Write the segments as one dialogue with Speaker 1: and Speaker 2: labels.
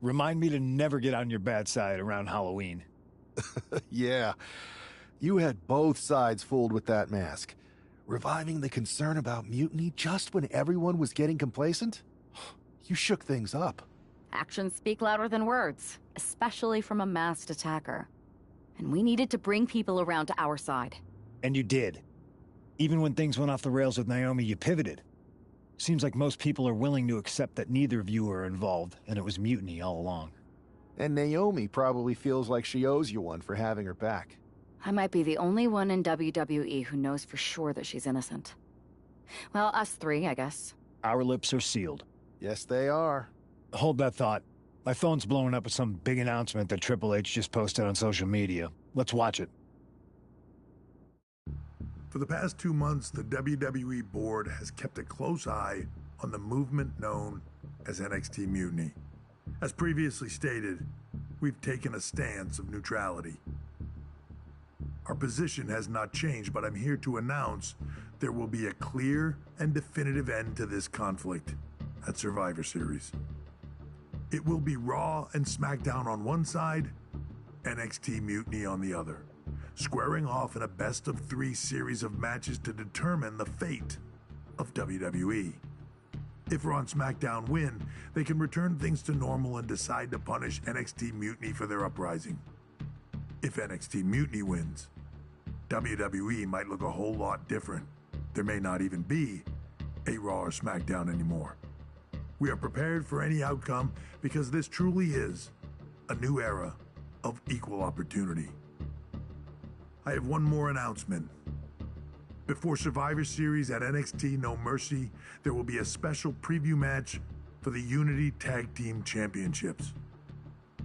Speaker 1: Remind me to never get on your bad side around Halloween.
Speaker 2: Yeah, you had both sides fooled with that mask. Reviving the concern about mutiny just when everyone was getting complacent? You shook things up.
Speaker 3: Actions speak louder than words, especially from a masked attacker. And we needed to bring people around to our side.
Speaker 1: And you did. Even when things went off the rails with Naomi, you pivoted. Seems like most people are willing to accept that neither of you are involved, and it was mutiny all along.
Speaker 2: And Naomi probably feels like she owes you one for having her back.
Speaker 3: I might be the only one in WWE who knows for sure that she's innocent. Well, us three, I guess.
Speaker 1: Our lips are sealed.
Speaker 2: Yes, they are.
Speaker 1: Hold that thought. My phone's blowing up with some big announcement that Triple H just posted on social media. Let's watch it.
Speaker 4: For the past 2 months, the WWE board has kept a close eye on the movement known as NXT Mutiny. As previously stated, we've taken a stance of neutrality. Our position has not changed, but I'm here to announce there will be a clear and definitive end to this conflict at Survivor Series. It will be Raw and SmackDown on one side, NXT Mutiny on the other, squaring off in a best-of-3 series of matches to determine the fate of WWE. If Raw and SmackDown win, they can return things to normal and decide to punish NXT Mutiny for their uprising. If NXT Mutiny wins, WWE might look a whole lot different. There may not even be a Raw or SmackDown anymore. We are prepared for any outcome because this truly is a new era of equal opportunity. I have one more announcement. Before Survivor Series at NXT No Mercy, there will be a special preview match for the Unity Tag Team Championships.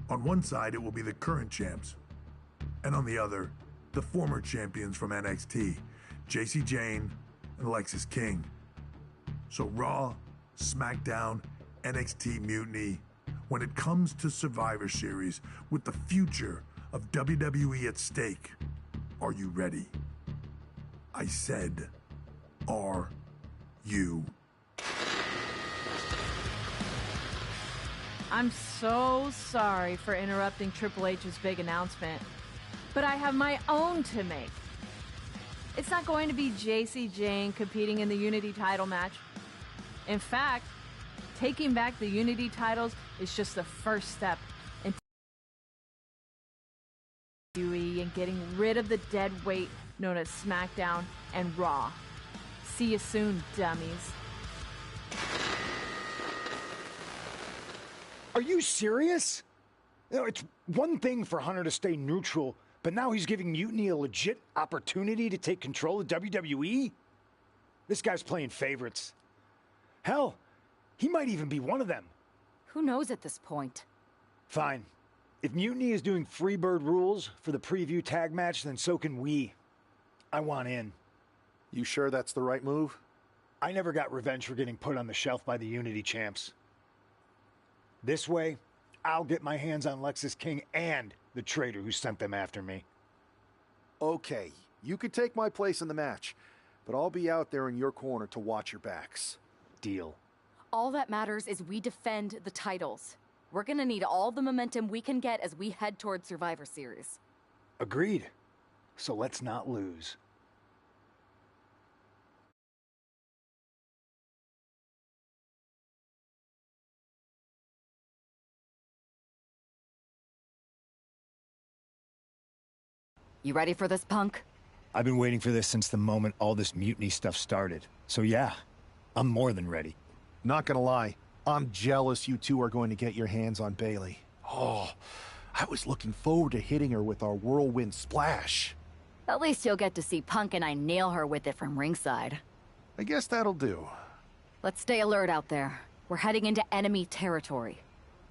Speaker 4: On one side, it will be the current champs, and on the other, the former champions from NXT, Jacy Jayne and Alexis King. So Raw, SmackDown, NXT Mutiny, when it comes to Survivor Series, with the future of WWE at stake, are you ready? I said, are you?
Speaker 5: I'm so sorry for interrupting Triple H's big announcement, but I have my own to make. It's not going to be Jacy Jayne competing in the Unity title match. In fact, taking back the Unity titles is just the first step in WWE and getting rid of the dead weight known as SmackDown and Raw. See you soon, dummies.
Speaker 1: Are you serious? You know, it's one thing for Hunter to stay neutral, but now he's giving Mutiny a legit opportunity to take control of WWE? This guy's playing favorites. Hell, he might even be one of them.
Speaker 3: Who knows at this point?
Speaker 1: Fine. If Mutiny is doing Freebird rules for the preview tag match, then so can we. I want in.
Speaker 2: You sure that's the right move?
Speaker 1: I never got revenge for getting put on the shelf by the Unity champs. This way, I'll get my hands on Alexis King and the traitor who sent them after me.
Speaker 2: Okay, you could take my place in the match, but I'll be out there in your corner to watch your backs.
Speaker 1: Deal.
Speaker 3: All that matters is we defend the titles. We're gonna need all the momentum we can get as we head toward Survivor Series.
Speaker 1: Agreed. So let's not lose.
Speaker 3: You ready for this, punk?
Speaker 1: I've been waiting for this since the moment all this mutiny stuff started. So yeah, I'm more than ready.
Speaker 2: Not gonna lie, I'm jealous you two are going to get your hands on Bayley. Oh, I was looking forward to hitting her with our whirlwind splash.
Speaker 3: At least you'll get to see Punk and I nail her with it from ringside.
Speaker 2: I guess that'll do.
Speaker 3: Let's stay alert out there. We're heading into enemy territory.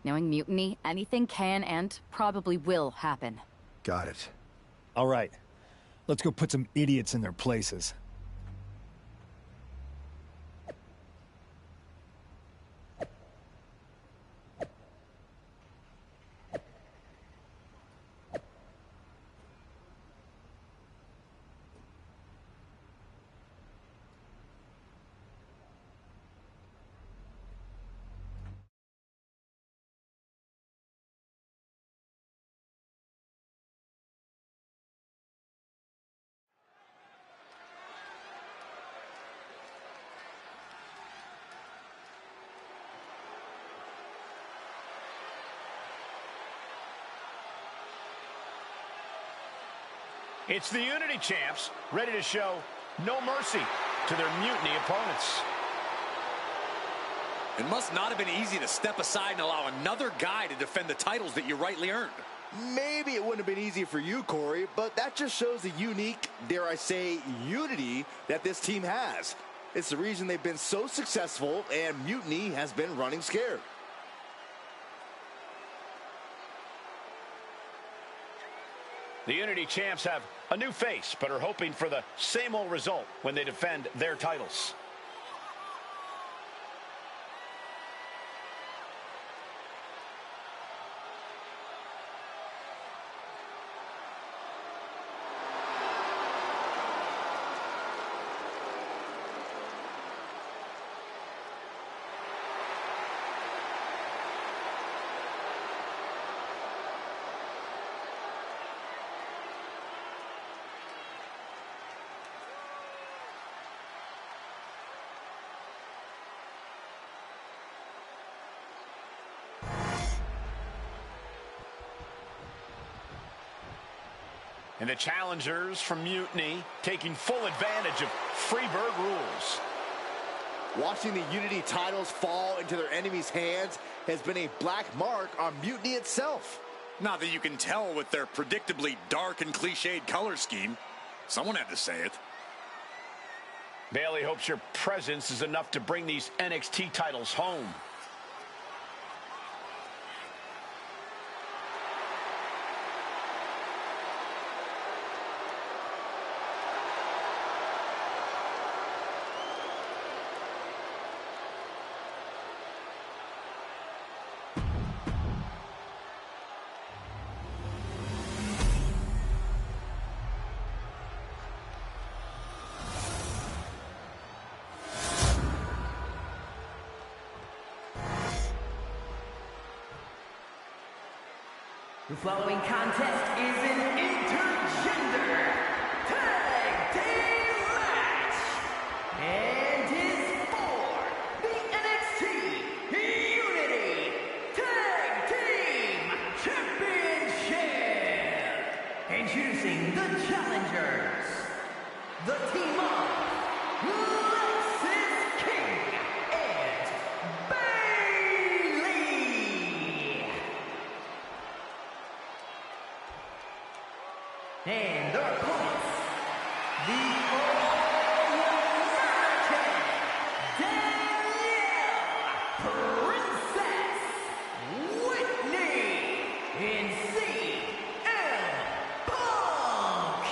Speaker 3: Knowing Mutiny, anything can and probably will happen.
Speaker 2: Got it.
Speaker 1: All right, let's go put some idiots in their places.
Speaker 6: It's the Unity champs, ready to show no mercy to their Mutiny opponents.
Speaker 7: It must not have been easy to step aside and allow another guy to defend the titles that you rightly earned.
Speaker 8: Maybe it wouldn't have been easy for you, Corey, but that just shows the unique, dare I say, unity that this team has. It's the reason they've been so successful, and Mutiny has been running scared.
Speaker 6: The Unity champs have a new face, but are hoping for the same old result when they defend their titles. And the challengers from Mutiny taking full advantage of Freebird rules.
Speaker 8: Watching the Unity titles fall into their enemies' hands has been a black mark on Mutiny itself.
Speaker 7: Not that you can tell with their predictably dark and cliched color scheme. Someone had to say it.
Speaker 6: Bailey hopes your presence is enough to bring these NXT titles home.
Speaker 9: The following contest is an intergender tag team match and is for the NXT Unity Tag Team Championship. Introducing the challengers, the team of Lexis King and Bailey. And their opponents, the All-American Danielle Princess Whitney in CM Punk.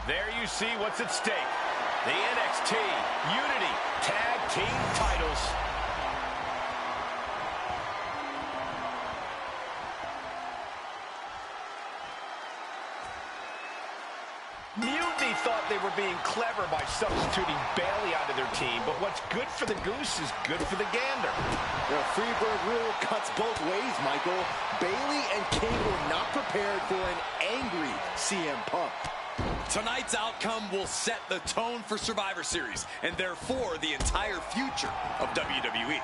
Speaker 6: There you see what's at stake. The NXT Unity Tag Team titles. Mutiny thought they were being clever by substituting Bailey out of their team, but what's good for the goose is good for the gander.
Speaker 8: The Freebird rule cuts both ways, Michael. Bailey and King were not prepared for an angry CM Punk.
Speaker 7: Tonight's outcome will set the tone for Survivor Series, and therefore the entire future of WWE.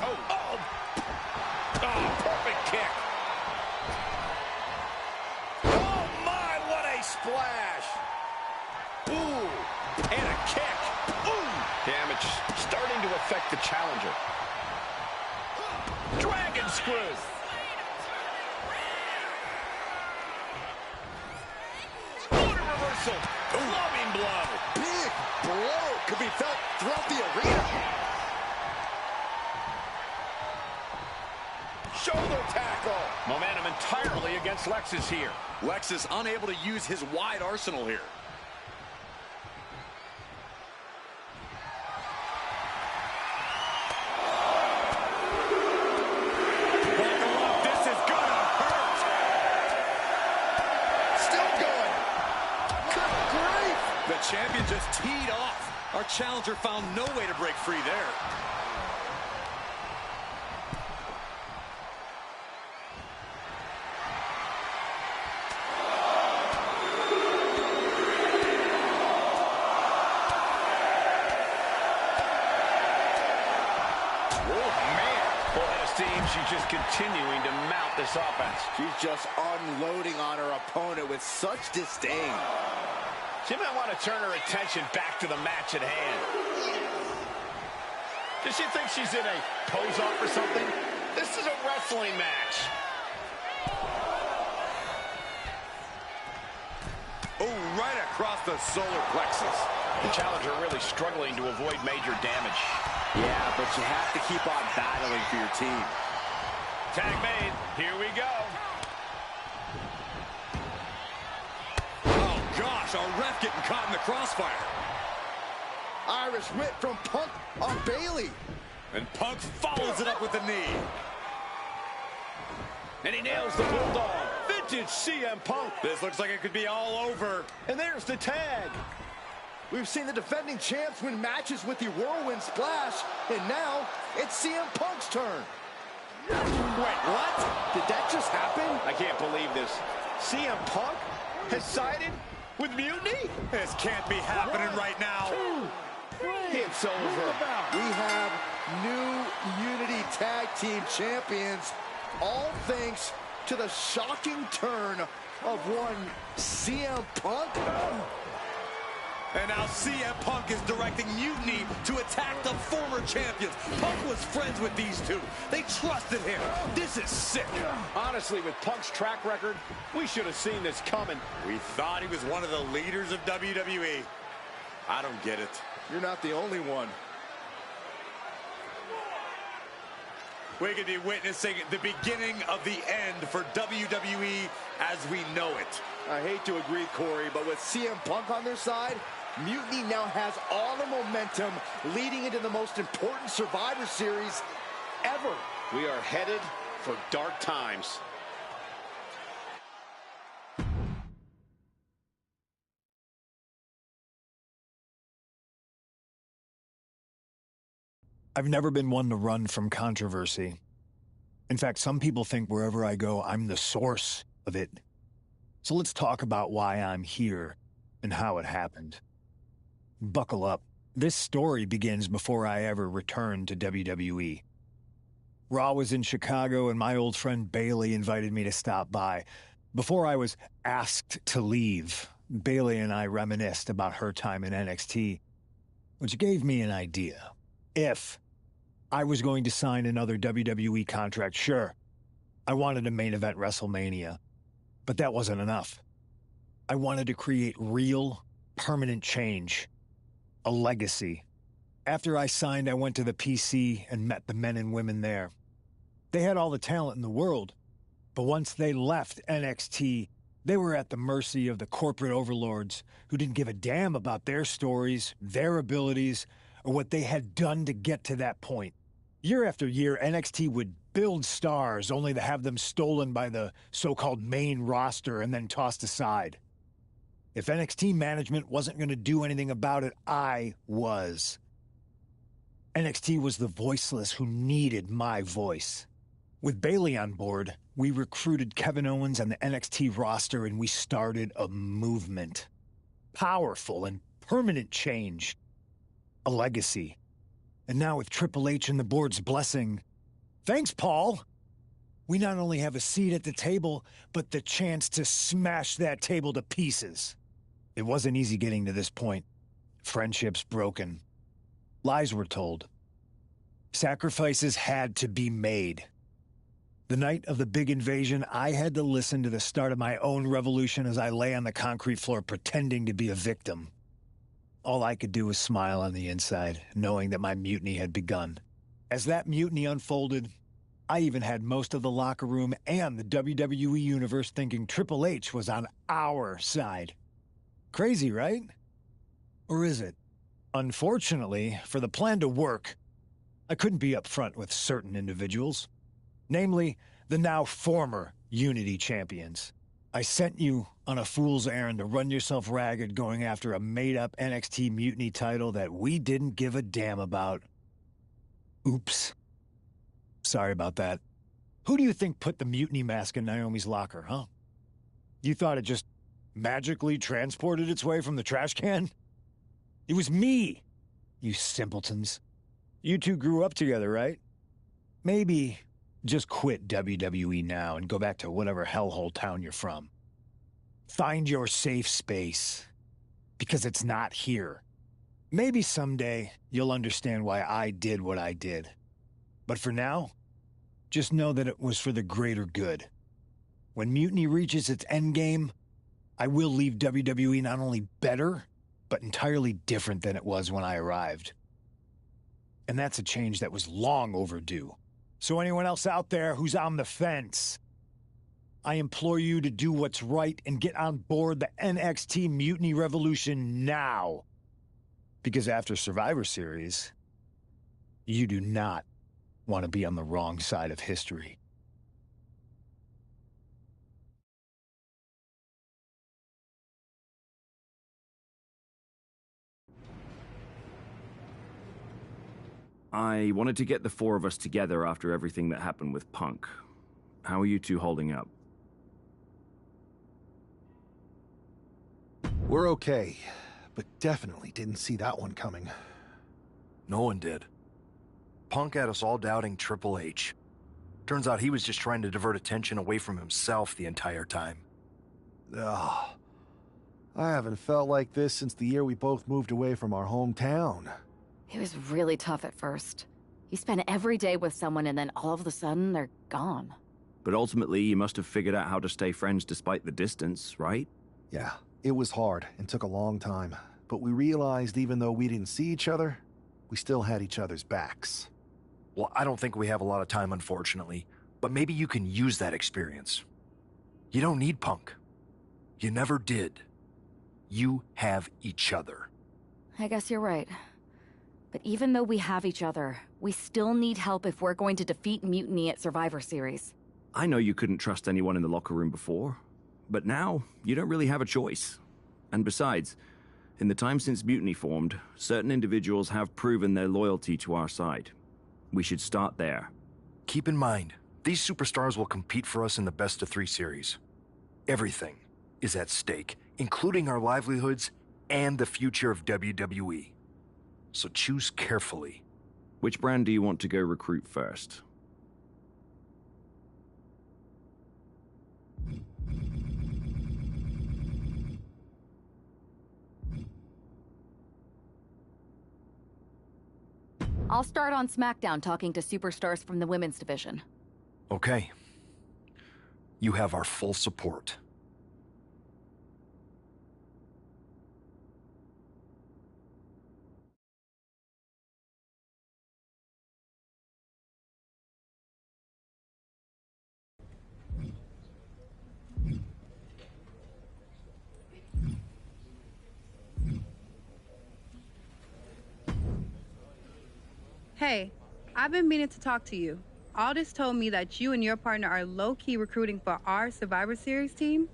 Speaker 6: Oh, perfect kick. Oh, my, what a splash. Ooh, and a kick. Ooh. Damage starting to affect the challenger. Dragon screw. Reversal. Clubbing blow.
Speaker 8: Big blow could be felt throughout the arena.
Speaker 6: Shoulder tackle. Momentum entirely against Lexis here.
Speaker 7: Lexis unable to use his wide arsenal here. Buckle up, this is gonna hurt.
Speaker 8: Still going. Good grief.
Speaker 7: The champion just teed off. Our challenger found no way to break free there.
Speaker 6: Oh, man. Well, she's just continuing to mount this offense.
Speaker 8: She's just unloading on her opponent with such disdain.
Speaker 6: She might want to turn her attention back to the match at hand. Does she think she's in a pose-off or something? This is a wrestling match.
Speaker 7: Oh, right across the solar plexus.
Speaker 6: The challenger really struggling to avoid major damage.
Speaker 8: Yeah, but you have to keep on battling for your team.
Speaker 6: Tag made. Here we go.
Speaker 7: Oh, gosh, a ref getting caught in the crossfire.
Speaker 8: Irish whip from Punk on Bailey.
Speaker 7: And Punk follows it up with the knee.
Speaker 6: And he nails the Bulldog. Vintage CM Punk.
Speaker 7: This looks like it could be all over.
Speaker 6: And there's the tag.
Speaker 8: We've seen the defending champs win matches with the Whirlwind Splash, and now it's CM Punk's turn.
Speaker 7: Wait, what?
Speaker 8: Did that just happen?
Speaker 6: I can't believe this. CM Punk has sided with Mutiny?
Speaker 7: This can't be happening right now.
Speaker 8: It's over. We have new Unity Tag Team Champions, all thanks to the shocking turn of one CM Punk.
Speaker 7: And now CM Punk is directing Mutiny to attack the former champions. Punk was friends with these two. They trusted him. This is sick.
Speaker 6: Honestly, with Punk's track record, we should have seen this coming.
Speaker 7: We thought he was one of the leaders of WWE. I don't get it.
Speaker 8: You're not the only one.
Speaker 7: We could be witnessing the beginning of the end for WWE as we know it.
Speaker 8: I hate to agree, Corey, but with CM Punk on their side, Mutiny now has all the momentum leading into the most important Survivor Series ever.
Speaker 6: We are headed for dark times.
Speaker 1: I've never been one to run from controversy. In fact, some people think wherever I go, I'm the source of it. So let's talk about why I'm here and how it happened. Buckle up. This story begins before I ever returned to WWE. Raw was in Chicago and my old friend Bailey invited me to stop by. Before I was asked to leave, Bailey and I reminisced about her time in NXT, which gave me an idea. If I was going to sign another WWE contract, sure, I wanted to main event WrestleMania, but that wasn't enough. I wanted to create real, permanent change, a legacy. After I signed, I went to the PC and met the men and women there. They had all the talent in the world, but once they left NXT, they were at the mercy of the corporate overlords who didn't give a damn about their stories, their abilities, or what they had done to get to that point. Year after year, NXT would build stars only to have them stolen by the so-called main roster and then tossed aside. If NXT management wasn't going to do anything about it, I was. NXT was the voiceless who needed my voice. With Bailey on board, we recruited Kevin Owens and the NXT roster and we started a movement. Powerful and permanent change. A legacy. And now with Triple H and the board's blessing, thanks, Paul! We not only have a seat at the table, but the chance to smash that table to pieces. It wasn't easy getting to this point. Friendships broken. Lies were told. Sacrifices had to be made. The night of the big invasion, I had to listen to the start of my own revolution as I lay on the concrete floor pretending to be a victim. All I could do was smile on the inside, knowing that my mutiny had begun. As that mutiny unfolded, I even had most of the locker room and the WWE Universe thinking Triple H was on our side. Crazy, right? Or is it? Unfortunately, for the plan to work, I couldn't be upfront with certain individuals. Namely, the now former Unity champions. I sent you on a fool's errand to run yourself ragged going after a made-up NXT Mutiny title that we didn't give a damn about. Oops. Sorry about that. Who do you think put the Mutiny mask in Naomi's locker, huh? You thought it just magically transported its way from the trash can? It was me, you simpletons. You two grew up together, right? Maybe Just quit WWE now and go back to whatever hellhole town you're from. Find your safe space, because it's not here. Maybe someday you'll understand why I did what I did. But for now, just know that it was for the greater good. When Mutiny reaches its endgame, I will leave WWE not only better, but entirely different than it was when I arrived. And that's a change that was long overdue. So anyone else out there who's on the fence, I implore you to do what's right and get on board the NXT Mutiny Revolution now. Because after Survivor Series, you do not want to be on the wrong side of history.
Speaker 10: I wanted to get the four of us together after everything that happened with Punk. How are you two holding up?
Speaker 2: We're okay, but definitely didn't see that one coming.
Speaker 11: No one did. Punk had us all doubting Triple H. Turns out he was just trying to divert attention away from himself the entire time.
Speaker 2: Ugh. I haven't felt like this since the year we both moved away from our hometown.
Speaker 3: It was really tough at first. You spend every day with someone and then all of a sudden they're gone.
Speaker 10: But ultimately, you must have figured out how to stay friends despite the distance, right?
Speaker 2: Yeah, it was hard and took a long time. But we realized even though we didn't see each other, we still had each other's backs.
Speaker 11: Well, I don't think we have a lot of time, unfortunately. But maybe you can use that experience. You don't need Punk. You never did. You have each other.
Speaker 3: I guess you're right. But even though we have each other, we still need help if we're going to defeat Mutiny at Survivor Series.
Speaker 10: I know you couldn't trust anyone in the locker room before, but now you don't really have a choice. And besides, in the time since Mutiny formed, certain individuals have proven their loyalty to our side. We should start there.
Speaker 11: Keep in mind, these superstars will compete for us in the best-of-3 series. Everything is at stake, including our livelihoods and the future of WWE. So choose carefully.
Speaker 10: Which brand do you want to go recruit first?
Speaker 3: I'll start on SmackDown talking to superstars from the women's division.
Speaker 11: Okay. You have our full support.
Speaker 12: Hey, I've been meaning to talk to you. Aldous told me that you and your partner are low-key recruiting for our Survivor Series team?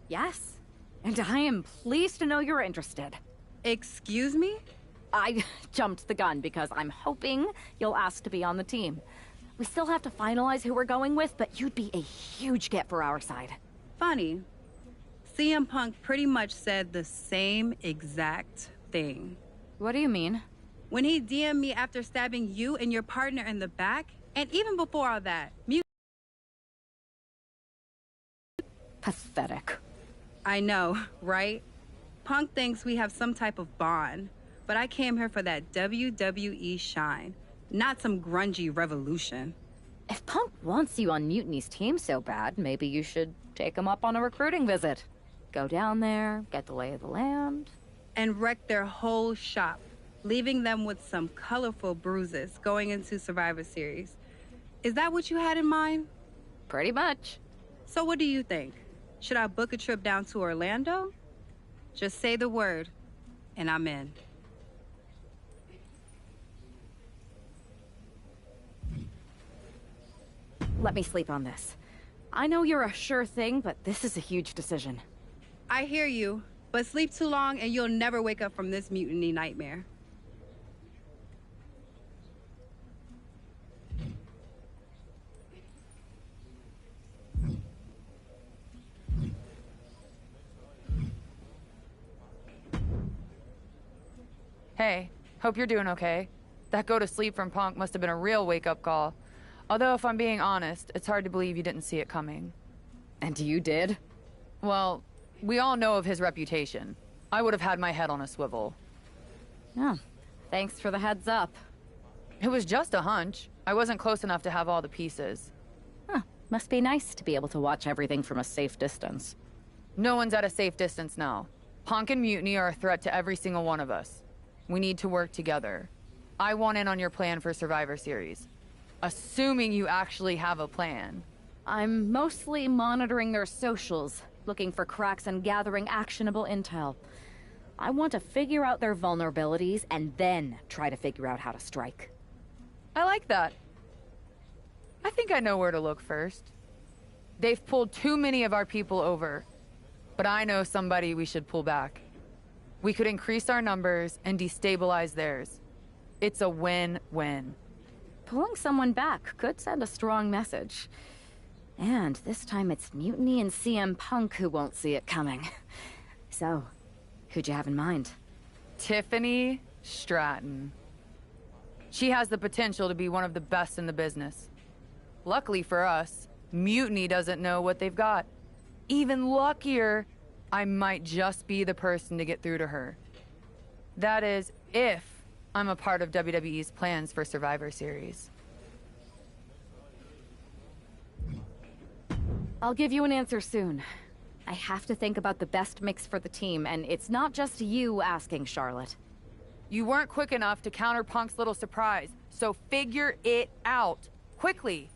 Speaker 3: Yes, and I am pleased to know you're interested.
Speaker 12: Excuse me?
Speaker 3: I jumped the gun because I'm hoping you'll ask to be on the team. We still have to finalize who we're going with, but you'd be a huge get for our side.
Speaker 12: Funny. CM Punk pretty much said the same exact thing.
Speaker 3: What do you mean?
Speaker 12: When he DM'd me after stabbing you and your partner in the back, and even before all that,
Speaker 3: Pathetic.
Speaker 12: I know, right? Punk thinks we have some type of bond, but I came here for that WWE shine, not some grungy revolution.
Speaker 3: If Punk wants you on Mutiny's team so bad, maybe you should take him up on a recruiting visit. Go down there, get the lay of the land.
Speaker 12: And wreck their whole shop, leaving them with some colorful bruises going into Survivor Series. Is that what you had in mind?
Speaker 3: Pretty much.
Speaker 12: So what do you think? Should I book a trip down to Orlando? Just say the word, and I'm in.
Speaker 3: Let me sleep on this. I know you're a sure thing, but this is a huge decision.
Speaker 12: I hear you, but sleep too long and you'll never wake up from this mutiny nightmare.
Speaker 13: Hey, hope you're doing okay. That go to sleep from Punk must have been a real wake-up call. Although, if I'm being honest, it's hard to believe you didn't see it coming.
Speaker 3: And you did?
Speaker 13: Well, we all know of his reputation. I would have had my head on a swivel.
Speaker 3: Yeah, thanks for the heads up.
Speaker 13: It was just a hunch. I wasn't close enough to have all the pieces.
Speaker 3: Huh, must be nice to be able to watch everything from a safe distance.
Speaker 13: No one's at a safe distance now. Punk and Mutiny are a threat to every single one of us. We need to work together. I want in on your plan for Survivor Series. Assuming you actually have a plan.
Speaker 3: I'm mostly monitoring their socials, looking for cracks and gathering actionable intel. I want to figure out their vulnerabilities and then try to figure out how to strike.
Speaker 13: I like that. I think I know where to look first. They've pulled too many of our people over. But I know somebody we should pull back. We could increase our numbers and destabilize theirs. It's a win-win.
Speaker 3: Pulling someone back could send a strong message. And this time it's Mutiny and CM Punk who won't see it coming. So, who'd you have in mind?
Speaker 13: Tiffany Stratton. She has the potential to be one of the best in the business. Luckily for us, Mutiny doesn't know what they've got. Even luckier, I might just be the person to get through to her. That is, if I'm a part of WWE's plans for Survivor Series.
Speaker 3: I'll give you an answer soon. I have to think about the best mix for the team, and it's not just you asking, Charlotte.
Speaker 13: You weren't quick enough to counter Punk's little surprise, so figure it out. Quickly.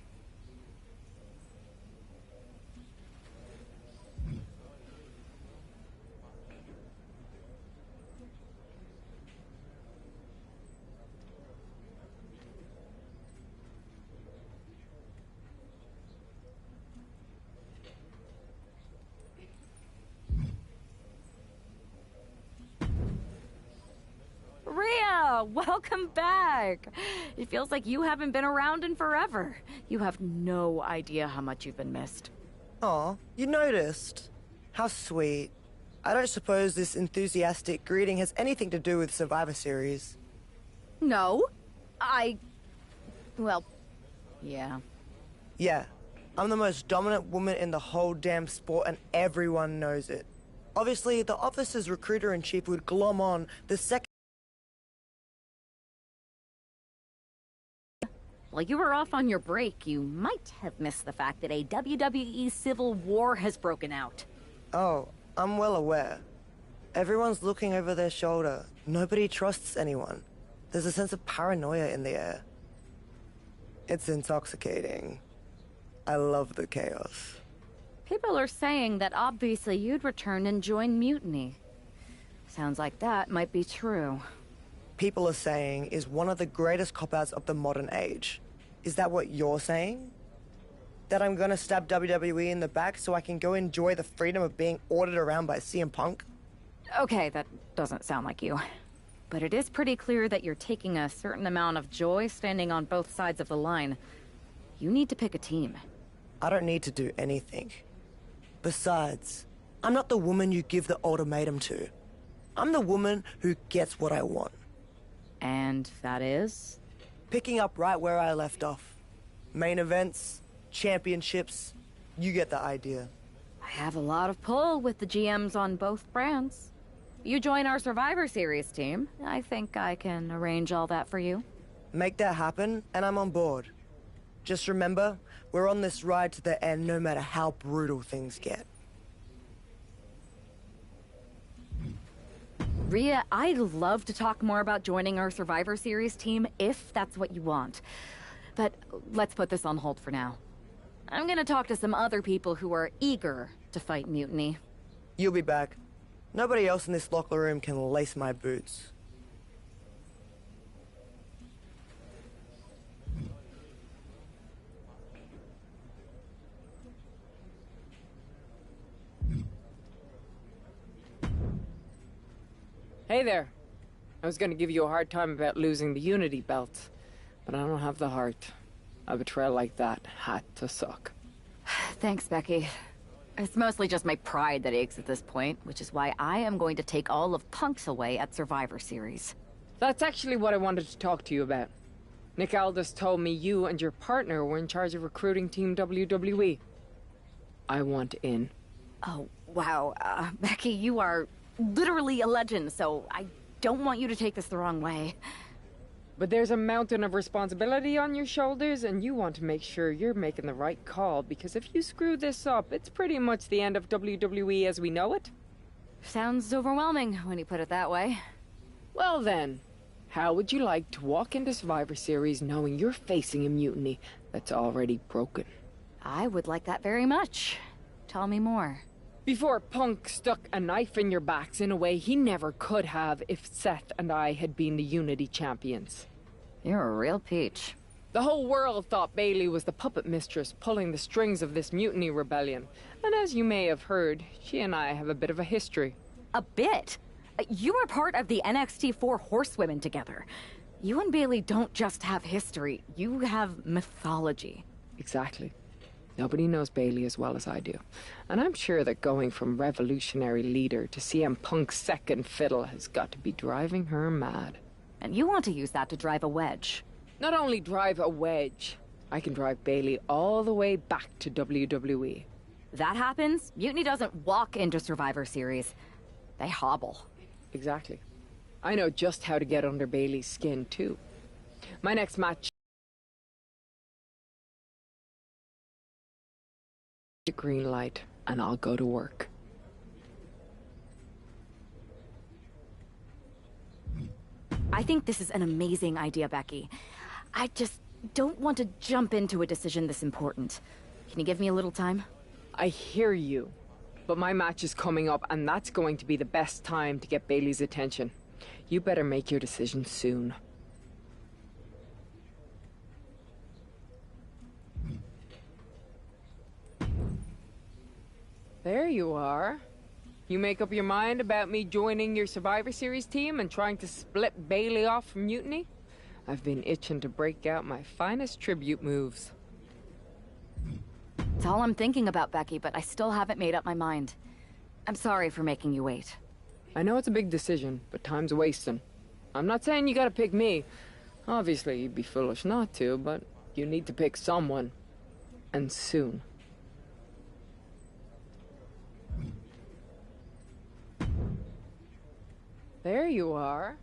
Speaker 3: Rhea, welcome back. It feels like you haven't been around in forever. You have no idea how much you've been missed.
Speaker 14: Aw, you noticed. How sweet. I don't suppose this enthusiastic greeting has anything to do with Survivor Series.
Speaker 3: No. Well, yeah.
Speaker 14: Yeah, I'm the most dominant woman in the whole damn sport and everyone knows it. Obviously, the office's recruiter-in-chief would glom on the second.
Speaker 3: While you were off on your break, you might have missed the fact that a WWE civil war has broken out.
Speaker 14: Oh, I'm well aware. Everyone's looking over their shoulder. Nobody trusts anyone. There's a sense of paranoia in the air. It's intoxicating. I love the chaos.
Speaker 3: People are saying that obviously you'd return and join Mutiny. Sounds like that might be true.
Speaker 14: People are saying is one of the greatest cop-outs of the modern age. Is that what you're saying? That I'm gonna stab WWE in the back so I can go enjoy the freedom of being ordered around by CM Punk?
Speaker 3: Okay, that doesn't sound like you. But it is pretty clear that you're taking a certain amount of joy standing on both sides of the line. You need to pick a team.
Speaker 14: I don't need to do anything. Besides, I'm not the woman you give the ultimatum to. I'm the woman who gets what I want.
Speaker 3: And that is?
Speaker 14: Picking up right where I left off. Main events, championships, you get the idea.
Speaker 3: I have a lot of pull with the GMs on both brands. You join our Survivor Series team, I think I can arrange all that for you.
Speaker 14: Make that happen, and I'm on board. Just remember, we're on this ride to the end no matter how brutal things get.
Speaker 3: Rhea, I'd love to talk more about joining our Survivor Series team if that's what you want. But let's put this on hold for now. I'm gonna talk to some other people who are eager to fight Mutiny.
Speaker 14: You'll be back. Nobody else in this locker room can lace my boots.
Speaker 15: Hey there. I was gonna give you a hard time about losing the Unity belt, but I don't have the heart. A betrayal like that had to suck.
Speaker 3: Thanks, Becky. It's mostly just my pride that aches at this point, which is why I am going to take all of Punk's away at Survivor Series.
Speaker 15: That's actually what I wanted to talk to you about. Nick Aldis told me you and your partner were in charge of recruiting Team WWE. I want in.
Speaker 3: Oh, wow. Becky, you are literally a legend, so I don't want you to take this the wrong way.
Speaker 15: But there's a mountain of responsibility on your shoulders, and you want to make sure you're making the right call, because if you screw this up, it's pretty much the end of WWE as we know it.
Speaker 3: Sounds overwhelming when you put it that way.
Speaker 15: Well then, how would you like to walk into Survivor Series knowing you're facing a mutiny that's already broken?
Speaker 3: I would like that very much. Tell me more.
Speaker 15: Before Punk stuck a knife in your backs in a way he never could have if Seth and I had been the Unity champions.
Speaker 3: You're a real peach.
Speaker 15: The whole world thought Bayley was the puppet mistress pulling the strings of this mutiny rebellion. And as you may have heard, she and I have a bit of a history.
Speaker 3: A bit? You were part of the NXT 4 Horsewomen together. You and Bayley don't just have history, you have mythology.
Speaker 15: Exactly. Nobody knows Bayley as well as I do. And I'm sure that going from revolutionary leader to CM Punk's second fiddle has got to be driving her mad.
Speaker 3: And you want to use that to drive a wedge.
Speaker 15: Not only drive a wedge, I can drive Bayley all the way back to WWE.
Speaker 3: That happens, Mutiny doesn't walk into Survivor Series. They hobble.
Speaker 15: Exactly. I know just how to get under Bayley's skin, too. My next match... the green light, and I'll go to work.
Speaker 3: I think this is an amazing idea, Becky. I just don't want to jump into a decision this important. Can you give me a little time?
Speaker 15: I hear you, but my match is coming up, and that's going to be the best time to get Bayley's attention. You better make your decision soon. There you are. You make up your mind about me joining your Survivor Series team and trying to split Bayley off from Mutiny? I've been itching to break out my finest tribute moves.
Speaker 3: It's all I'm thinking about, Becky, but I still haven't made up my mind. I'm sorry for making you wait.
Speaker 15: I know it's a big decision, but time's wasting. I'm not saying you gotta pick me. Obviously, you'd be foolish not to, but you need to pick someone. And soon. There you are.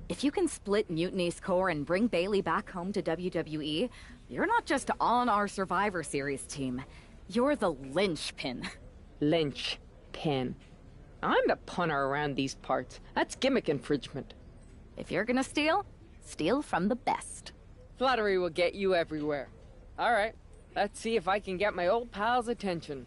Speaker 3: If you can split Mutiny's core and bring Bayley back home to WWE, you're not just on our Survivor Series team. You're the linchpin.
Speaker 15: Linchpin. I'm the punter around these parts. That's gimmick infringement.
Speaker 3: If you're gonna steal, steal from the best.
Speaker 15: Flattery will get you everywhere. All right, let's see if I can get my old pal's attention.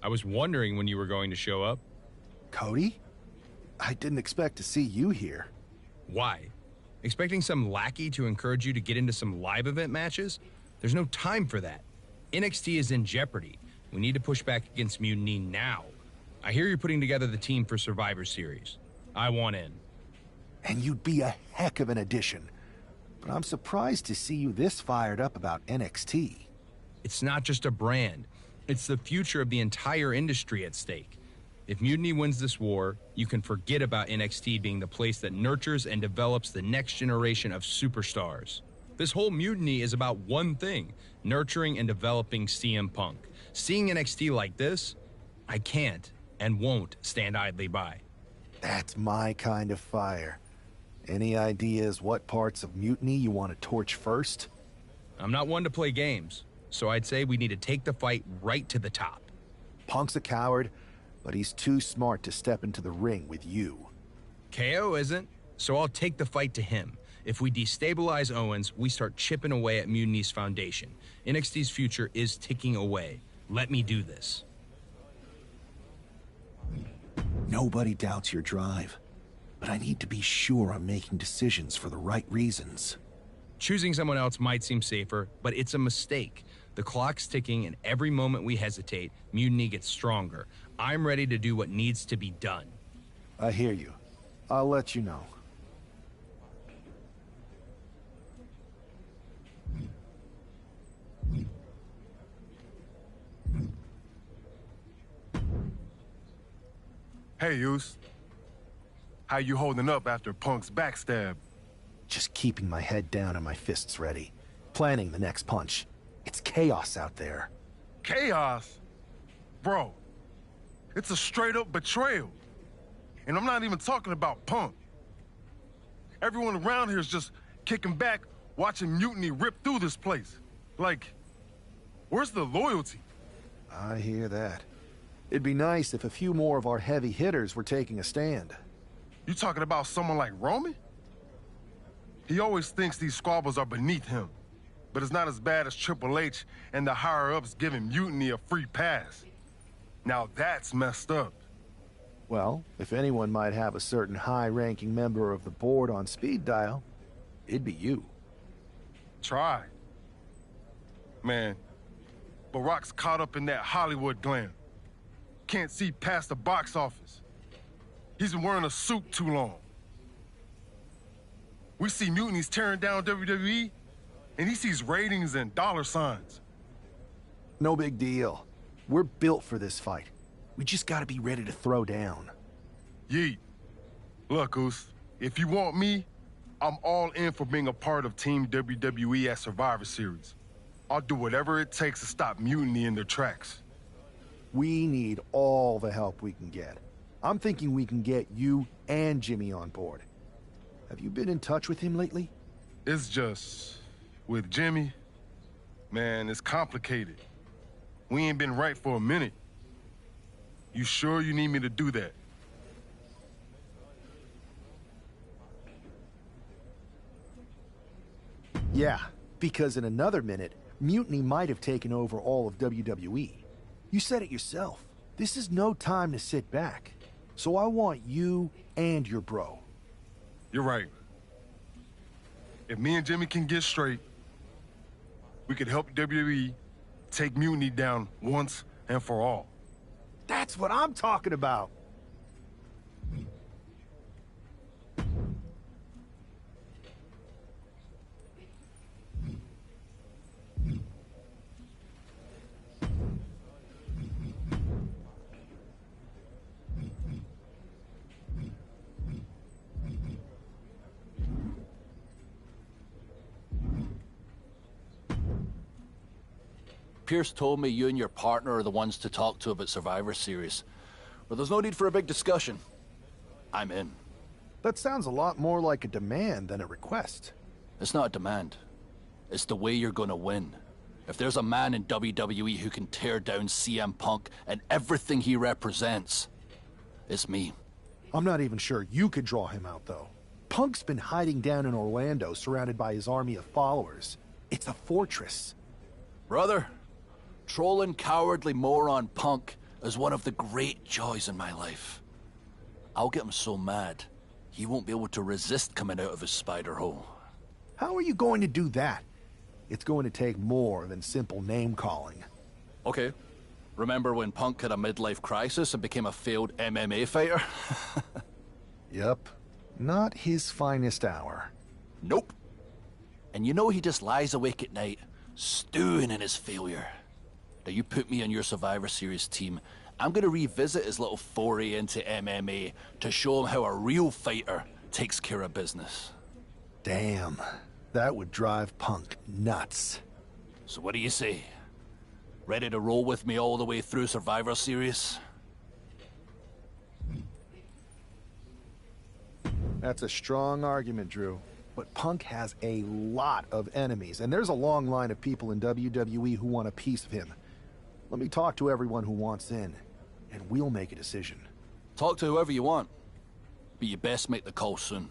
Speaker 16: I was wondering when you were going to show up.
Speaker 2: Cody? I didn't expect to see you here.
Speaker 16: Why? Expecting some lackey to encourage you to get into some live event matches? There's no time for that. NXT is in jeopardy. We need to push back against Mutiny now. I hear you're putting together the team for Survivor Series. I want in.
Speaker 2: And you'd be a heck of an addition. But I'm surprised to see you this fired up about NXT.
Speaker 16: It's not just a brand. It's the future of the entire industry at stake. If Mutiny wins this war, you can forget about NXT being the place that nurtures and develops the next generation of superstars. This whole Mutiny is about one thing, nurturing and developing CM Punk. Seeing NXT like this, I can't and won't stand idly by.
Speaker 2: That's my kind of fire. Any ideas what parts of Mutiny you want to torch first?
Speaker 16: I'm not one to play games, so I'd say we need to take the fight right to the top.
Speaker 2: Punk's a coward, but he's too smart to step into the ring with you.
Speaker 16: KO isn't, so I'll take the fight to him. If we destabilize Owens, we start chipping away at Mutiny's foundation. NXT's future is ticking away. Let me do this.
Speaker 2: Nobody doubts your drive, but I need to be sure I'm making decisions for the right reasons.
Speaker 16: Choosing someone else might seem safer, but it's a mistake. The clock's ticking, and every moment we hesitate, Mutiny gets stronger. I'm ready to do what needs to be done.
Speaker 2: I hear you. I'll let you know.
Speaker 17: Hey, Yus. How you holding up after Punk's backstab?
Speaker 2: Just keeping my head down and my fists ready. Planning the next punch. It's chaos out there.
Speaker 17: Chaos? Bro, it's a straight-up betrayal. And I'm not even talking about Punk. Everyone around here is just kicking back, watching Mutiny rip through this place. Like, where's the loyalty?
Speaker 2: I hear that. It'd be nice if a few more of our heavy hitters were taking a stand.
Speaker 17: You talking about someone like Roman? He always thinks these squabbles are beneath him. But it's not as bad as Triple H and the higher-ups giving Mutiny a free pass. Now that's messed up.
Speaker 2: Well, if anyone might have a certain high-ranking member of the board on speed dial, it'd be you.
Speaker 17: Try. Man, Barack's caught up in that Hollywood glam. Can't see past the box office. He's been wearing a suit too long. We see Mutiny's tearing down WWE, and he sees ratings and dollar signs.
Speaker 2: No big deal. We're built for this fight. We just gotta be ready to throw down.
Speaker 17: Yeet. Look, Oos, if you want me, I'm all in for being a part of Team WWE at Survivor Series. I'll do whatever it takes to stop Mutiny in their tracks.
Speaker 2: We need all the help we can get. I'm thinking we can get you and Jimmy on board. Have you been in touch with him lately?
Speaker 17: It's just... with Jimmy, man, it's complicated. We ain't been right for a minute. You sure you need me to do that?
Speaker 2: Yeah, because in another minute, Mutiny might have taken over all of WWE. You said it yourself. This is no time to sit back. So I want you and your bro.
Speaker 17: You're right. If me and Jimmy can get straight, we could help WWE take Mutiny down once and for all.
Speaker 2: That's what I'm talking about.
Speaker 18: Pierce told me you and your partner are the ones to talk to about Survivor Series. But there's no need for a big discussion. I'm in.
Speaker 2: That sounds a lot more like a demand than a request.
Speaker 18: It's not a demand. It's the way you're gonna win. If there's a man in WWE who can tear down CM Punk and everything he represents, it's me.
Speaker 2: I'm not even sure you could draw him out, though. Punk's been hiding down in Orlando, surrounded by his army of followers. It's a fortress.
Speaker 18: Brother, trolling cowardly moron Punk is one of the great joys in my life. I'll get him so mad, he won't be able to resist coming out of his spider hole.
Speaker 2: How are you going to do that? It's going to take more than simple name-calling.
Speaker 18: Okay. Remember when Punk had a midlife crisis and became a failed MMA fighter?
Speaker 2: Yep. Not his finest hour.
Speaker 18: Nope. And you know he just lies awake at night, stewing in his failure. Now you put me on your Survivor Series team, I'm gonna revisit his little foray into MMA to show him how a real fighter takes care of business.
Speaker 2: Damn. That would drive Punk nuts.
Speaker 18: So what do you say? Ready to roll with me all the way through Survivor Series?
Speaker 2: That's a strong argument, Drew. But Punk has a lot of enemies, and there's a long line of people in WWE who want a piece of him. Let me talk to everyone who wants in, and we'll make a decision.
Speaker 18: Talk to whoever you want, but you best make the call soon.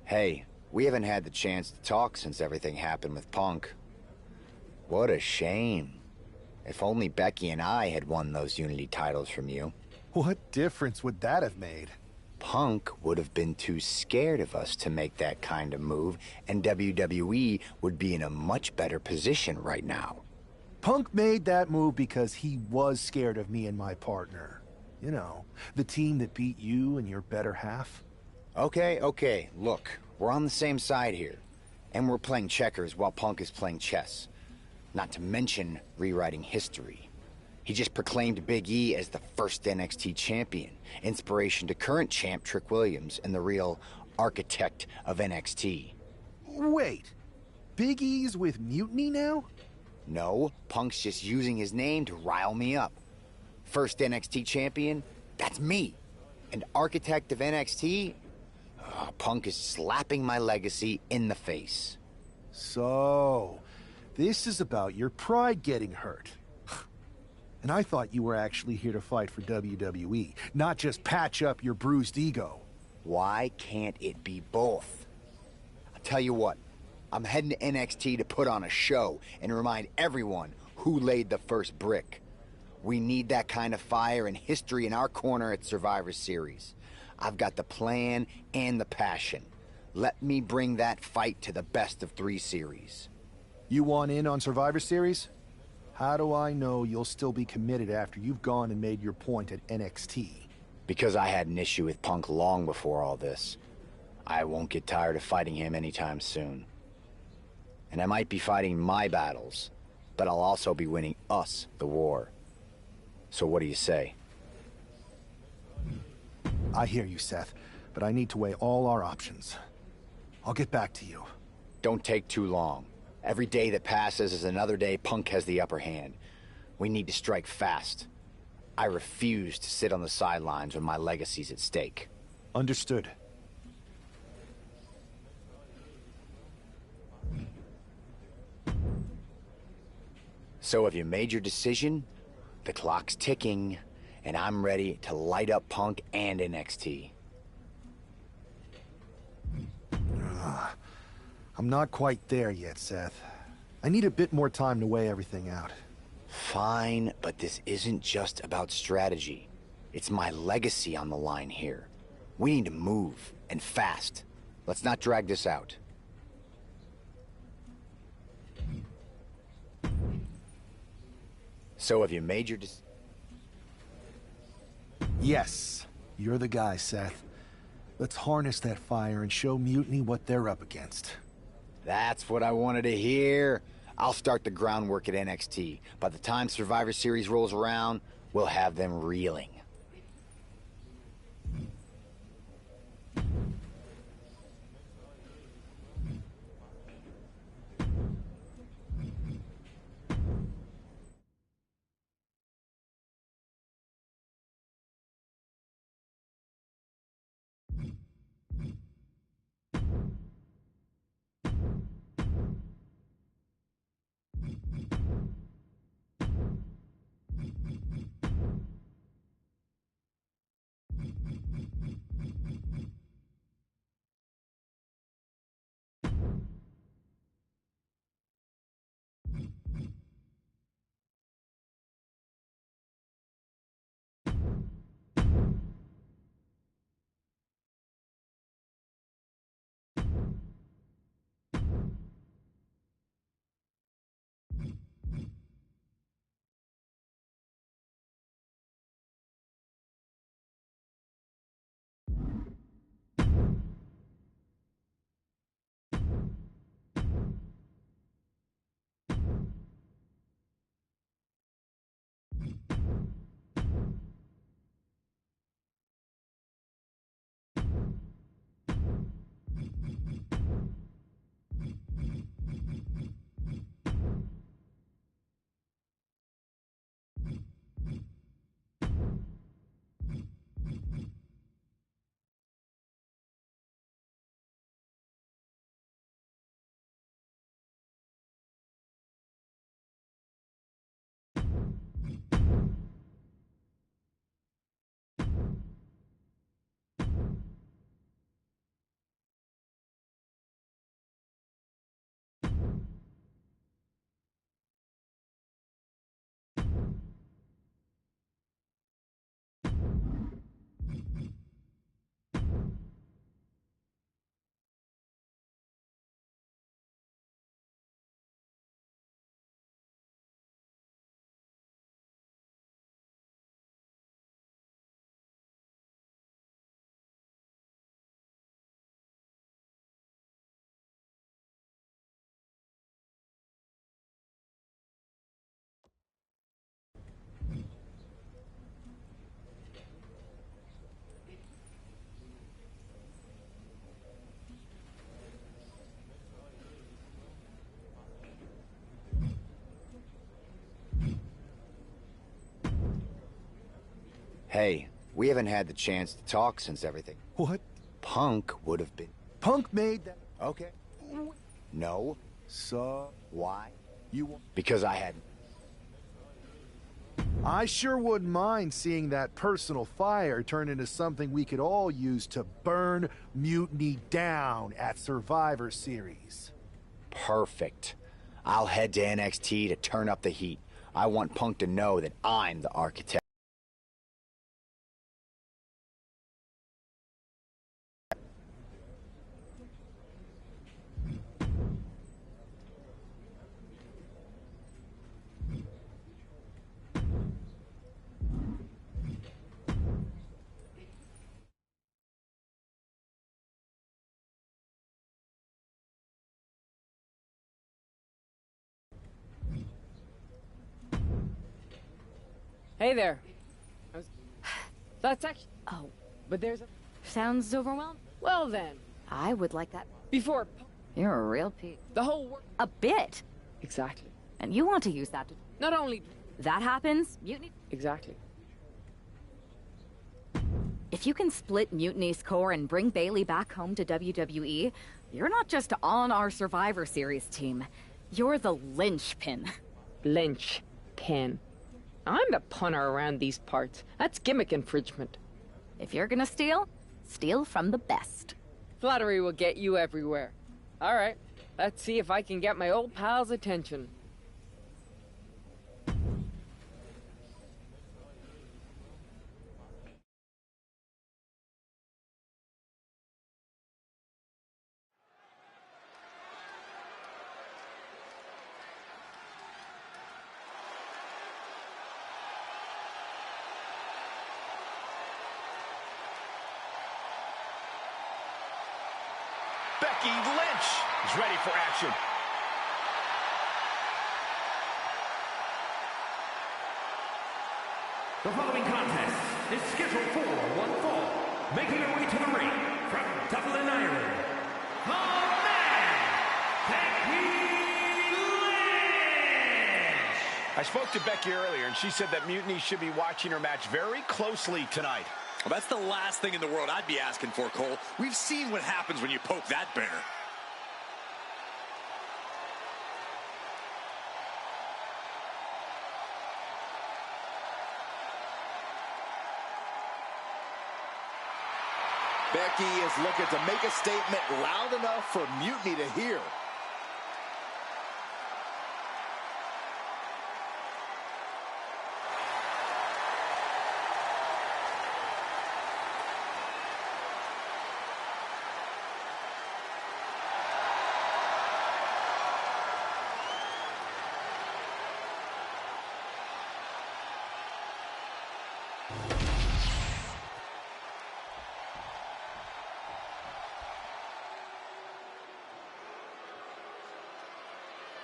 Speaker 19: Hey, we haven't had the chance to talk since everything happened with Punk. What a shame. If only Becky and I had won those Unity titles from you.
Speaker 2: What difference would that have made?
Speaker 19: Punk would have been too scared of us to make that kind of move, and WWE would be in a much better position right now.
Speaker 2: Punk made that move because he was scared of me and my partner. You know, the team that beat you and your better half.
Speaker 19: Okay, look, we're on the same side here. And we're playing checkers while Punk is playing chess. Not to mention rewriting history. He just proclaimed Big E as the first NXT champion, inspiration to current champ Trick Williams and the real architect of NXT.
Speaker 2: Wait, Big E's with Mutiny now?
Speaker 19: No, Punk's just using his name to rile me up. First NXT champion, that's me. And architect of NXT, Punk is slapping my legacy in the face.
Speaker 2: So, this is about your pride getting hurt. And I thought you were actually here to fight for WWE, not just patch up your bruised ego.
Speaker 19: Why can't it be both? I'll tell you what, I'm heading to NXT to put on a show and remind everyone who laid the first brick. We need that kind of fire and history in our corner at Survivor Series. I've got the plan and the passion. Let me bring that fight to the best of 3 series.
Speaker 2: You want in on Survivor Series? How do I know you'll still be committed after you've gone and made your point at NXT?
Speaker 19: Because I had an issue with Punk long before all this. I won't get tired of fighting him anytime soon. And I might be fighting my battles, but I'll also be winning us the war. So what do you say?
Speaker 2: I hear you, Seth, but I need to weigh all our options. I'll get back to you.
Speaker 19: Don't take too long. Every day that passes is another day Punk has the upper hand. We need to strike fast. I refuse to sit on the sidelines when my legacy's at stake.
Speaker 2: Understood.
Speaker 19: So have you made your decision? The clock's ticking, and I'm ready to light up Punk and NXT.
Speaker 2: I'm not quite there yet, Seth. I need a bit more time to weigh everything out.
Speaker 19: Fine, but this isn't just about strategy. It's my legacy on the line here. We need to move, and fast. Let's not drag this out. So have you made your decision?
Speaker 2: Yes, you're the guy, Seth. Let's harness that fire and show Mutiny what they're up against.
Speaker 19: That's what I wanted to hear. I'll start the groundwork at NXT. By the time Survivor Series rolls around, we'll have them reeling. Hey, we haven't had the chance to talk since everything.
Speaker 2: What?
Speaker 19: Punk would have been...
Speaker 2: Punk made that...
Speaker 19: Okay. No.
Speaker 2: So?
Speaker 19: Why?
Speaker 2: You...
Speaker 19: Because I had...
Speaker 2: I sure wouldn't mind seeing that personal fire turn into something we could all use to burn Mutiny down at Survivor Series.
Speaker 19: Perfect. I'll head to NXT to turn up the heat. I want Punk to know that I'm the architect.
Speaker 15: Hey there. That's actually...
Speaker 3: Oh.
Speaker 15: But there's a...
Speaker 3: Sounds overwhelmed.
Speaker 15: Well then.
Speaker 3: I would like that.
Speaker 15: Before...
Speaker 3: You're a real Pete.
Speaker 15: The whole world...
Speaker 3: A bit.
Speaker 15: Exactly.
Speaker 3: And you want to use that to...
Speaker 15: Not only...
Speaker 3: That happens, Mutiny...
Speaker 15: Exactly.
Speaker 3: If you can split Mutiny's core and bring Bailey back home to WWE, you're not just on our Survivor Series team. You're the linchpin.
Speaker 15: Linchpin. I'm the punter around these parts. That's gimmick infringement.
Speaker 3: If you're gonna steal, steal from the best.
Speaker 15: Flattery will get you everywhere. All right, let's see if I can get my old pal's attention.
Speaker 6: Becky Lynch is ready for action.
Speaker 9: The following contest is scheduled for one fall. Making her way to the ring from Dublin, Ireland, the man, Becky Lynch!
Speaker 6: I spoke to Becky earlier, and she said that Mutiny should be watching her match very closely tonight.
Speaker 7: Well, that's the last thing in the world I'd be asking for, Cole. We've seen what happens when you poke that bear.
Speaker 8: Becky is looking to make a statement loud enough for Mutiny to hear.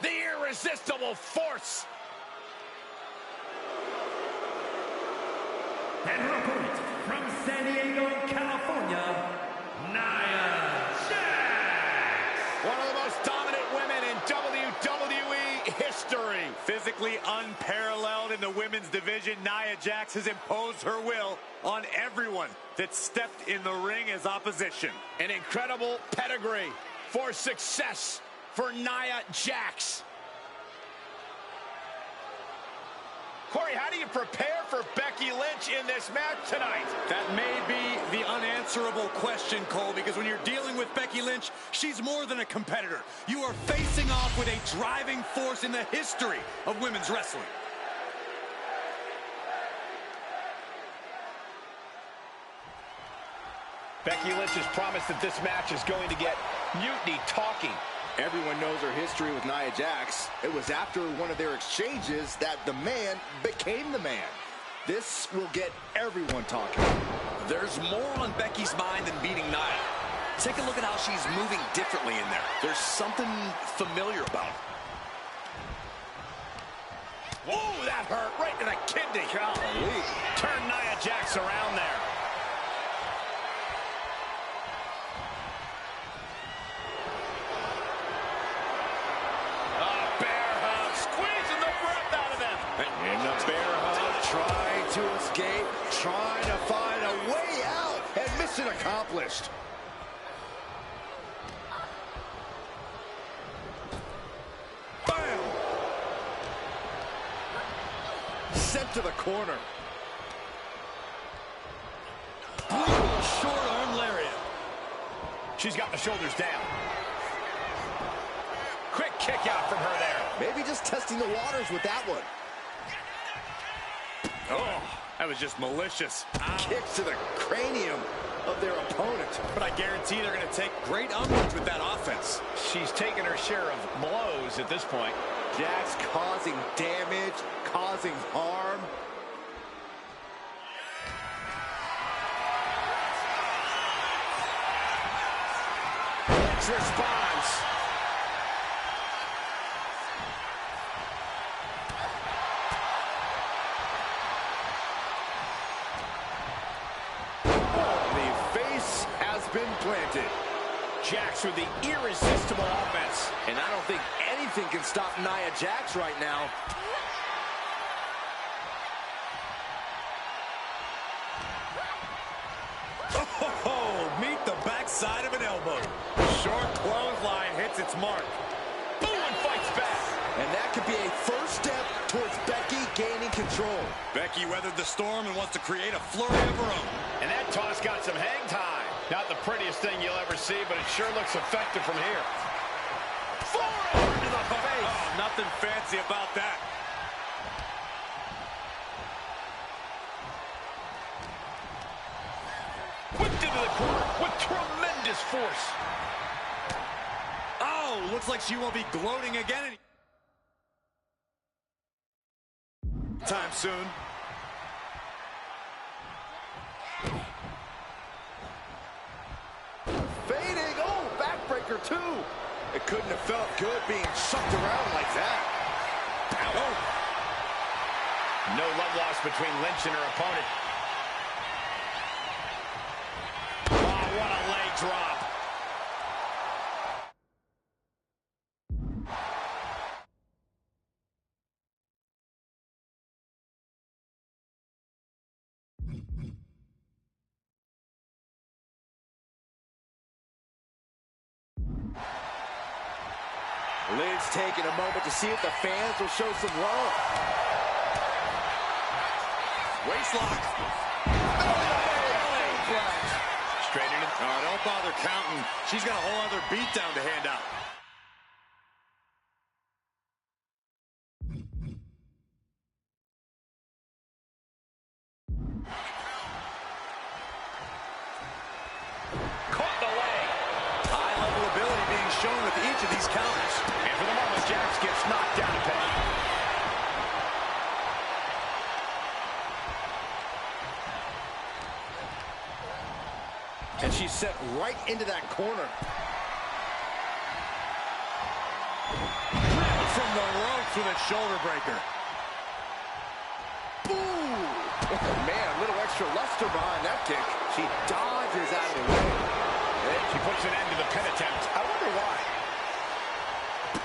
Speaker 6: The irresistible force.
Speaker 9: And her opponent from San Diego, California, Nia Jax.
Speaker 6: One of the most dominant women in WWE history.
Speaker 7: Physically unparalleled in the women's division, Nia Jax has imposed her will on everyone that stepped in the ring as opposition.
Speaker 6: An incredible pedigree for success for Nia Jax. Corey, how do you prepare for Becky Lynch in this match tonight?
Speaker 7: That may be the unanswerable question, Cole, because when you're dealing with Becky Lynch, she's more than a competitor. You are facing off with a driving force in the history of women's wrestling.
Speaker 6: Becky Lynch has promised that this match is going to get Mutiny talking.
Speaker 8: Everyone knows her history with Nia Jax. It was after one of their exchanges that the man became the man. This will get everyone talking.
Speaker 7: There's more on Becky's mind than beating Nia. Take a look at how she's moving differently in there. There's something familiar about it.
Speaker 6: Whoa, that hurt right to the kidney. Golly. Turn Nia Jax around there.
Speaker 7: And the bear hug
Speaker 8: Trying to escape, trying to find a way out, and mission accomplished. Bam! Sent to the corner.
Speaker 7: Brutal short arm lariat.
Speaker 6: She's got the shoulders down. Quick kick out from her there.
Speaker 8: Maybe just testing the waters with that one.
Speaker 7: Oh, that was just malicious.
Speaker 8: Kicks to the cranium of their opponent.
Speaker 7: But I guarantee they're going to take great umbrage with that offense.
Speaker 6: She's taken her share of blows at this point.
Speaker 8: Jax causing damage, causing harm.
Speaker 6: Lynch responds.
Speaker 8: Been planted.
Speaker 6: Jax with the irresistible offense.
Speaker 8: And I don't think anything can stop Nia Jax right now.
Speaker 7: Oh, meet the backside of an elbow. Short clothesline hits its mark.
Speaker 6: Boom, and fights back.
Speaker 8: And that could be a first step towards Becky gaining control.
Speaker 7: Becky weathered the storm and wants to create a flurry of her own.
Speaker 6: And that toss got some hang time. Not the prettiest thing you'll ever see, but it sure looks effective from here.
Speaker 7: Forearm to the face. Oh, nothing fancy about that.
Speaker 6: Whipped into the corner with tremendous force.
Speaker 7: Oh, looks like she won't be gloating again. Time soon.
Speaker 8: Fading. Oh, backbreaker too. It couldn't have felt good being shucked around like that.
Speaker 6: Oh. No love lost between Lynch and her opponent. Oh, what a leg drop.
Speaker 8: Lynch taking a moment to see if the fans will show some love.
Speaker 7: Waistlock.
Speaker 6: Straight into.
Speaker 7: Oh, don't bother counting. She's got a whole other beatdown to hand out.
Speaker 6: Caught the leg.
Speaker 7: High-level ability being shown with each of these counters.
Speaker 6: And for the moment, Jax gets knocked down a peg.
Speaker 8: And she's set right into that corner.
Speaker 7: From the ropes with a shoulder breaker.
Speaker 8: Ooh! Oh, man, a little extra luster behind that kick. She dodges out of the way.
Speaker 6: And she puts an end to the pin attempt. I wonder why.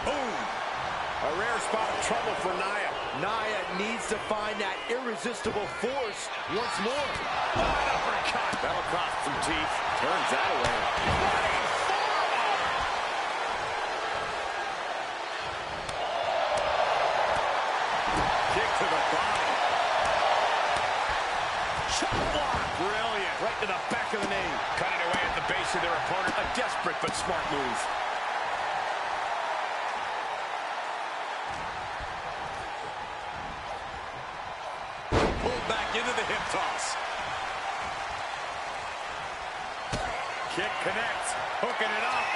Speaker 6: Boom! A rare spot of trouble for Nia.
Speaker 8: Nia needs to find that irresistible force once more.
Speaker 6: Oh, an uppercut.
Speaker 8: That'll cost some teeth. Turns that away.
Speaker 7: Kick to the body.
Speaker 6: Shot block. Brilliant. Right to the back of the knee. Cutting away at the base of their opponent. A desperate but smart move.
Speaker 7: Pulled back into the hip toss. Kick connects. Hooking it up.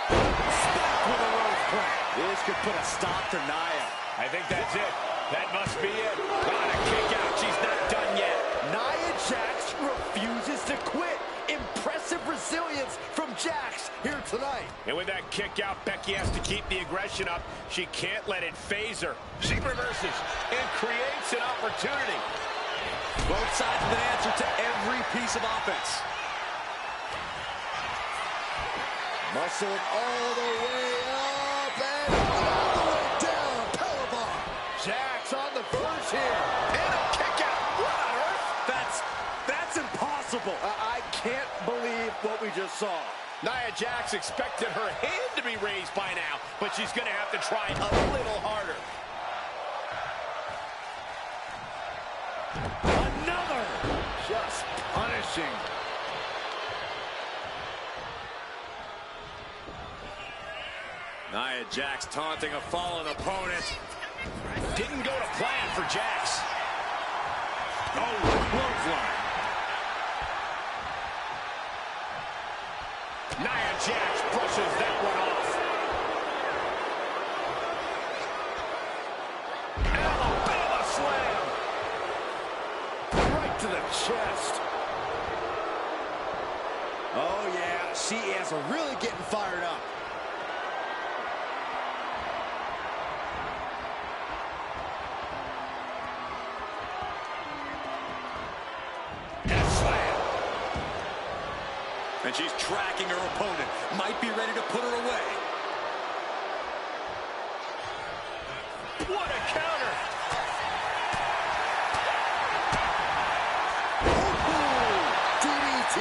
Speaker 7: Spiked with a rose plant.
Speaker 8: This could put a stop to Nia.
Speaker 6: I think that's it. That must be it. Got a kick out. She's not done yet.
Speaker 8: Nia Jax refuses to quit. Impressive resilience from Jax here tonight.
Speaker 6: And with that kick out, Becky has to keep the aggression up. She can't let it phase her. She reverses and creates an opportunity.
Speaker 7: Both sides with an answer to every piece of offense.
Speaker 8: Muscled all the way up and all the way down. Powerbomb. Jax on the verge here. And a kick out. unbelievable. I can't believe what we just saw.
Speaker 6: Nia Jax expected her hand to be raised by now, but she's going to have to try a little harder.
Speaker 8: Another! Just punishing.
Speaker 6: Nia Jax taunting a fallen opponent. Didn't go to plan for Jax. Oh, clothesline. Nia Jax brushes that one off. Alabama slam.
Speaker 8: Right to the chest. Oh, yeah. She is really getting fired up.
Speaker 7: And she's tracking her opponent. Might be ready to put her away.
Speaker 6: What a counter!
Speaker 8: Ooh, DDT!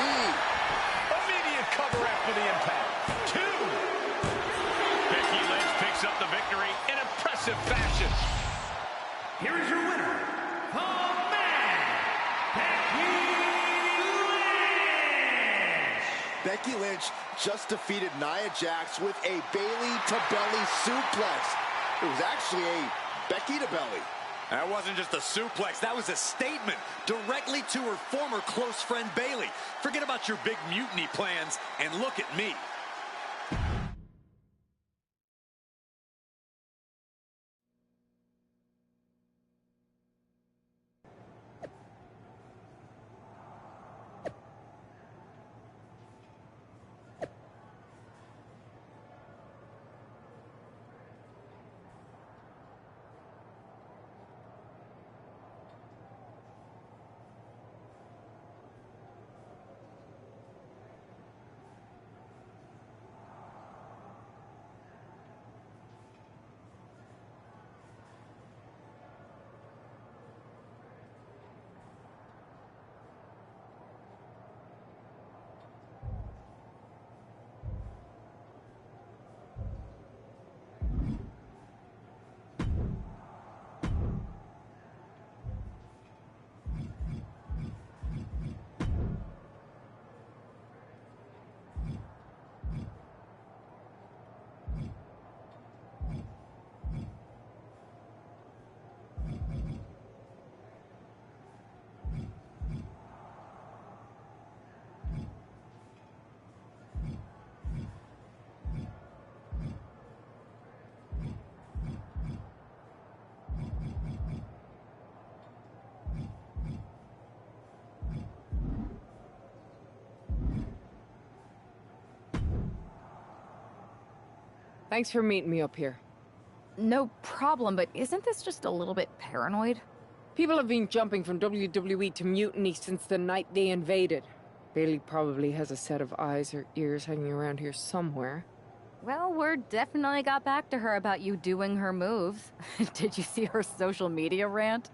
Speaker 6: Immediate cover after the impact. 2! Becky Lynch picks up the victory in impressive fashion.
Speaker 9: Here is your winner, the man, Becky.
Speaker 8: Becky Lynch just defeated Nia Jax with a Bayley-to-belly suplex. It was actually a Becky-to-belly.
Speaker 7: That wasn't just a suplex. That was a statement directly to her former close friend, Bayley. Forget about your big mutiny plans and look at me.
Speaker 15: Thanks for meeting me up here.
Speaker 3: No problem, but isn't this just a little bit paranoid?
Speaker 15: People have been jumping from WWE to Mutiny since the night they invaded. Bayley probably has a set of eyes or ears hanging around here somewhere.
Speaker 3: Well, word definitely got back to her about you doing her moves. Did you see her social media rant?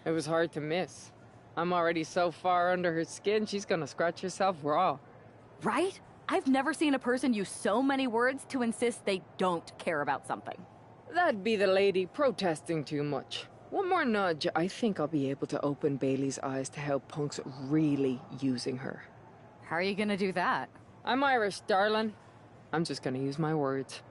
Speaker 15: It was hard to miss. I'm already so far under her skin, she's gonna scratch herself raw.
Speaker 3: Right? I've never seen a person use so many words to insist they don't care about something.
Speaker 15: That'd be the lady protesting too much. One more nudge, I think I'll be able to open Bayley's eyes to how Punk's really using her.
Speaker 3: How are you gonna do that?
Speaker 15: I'm Irish, darling. I'm just gonna use my words.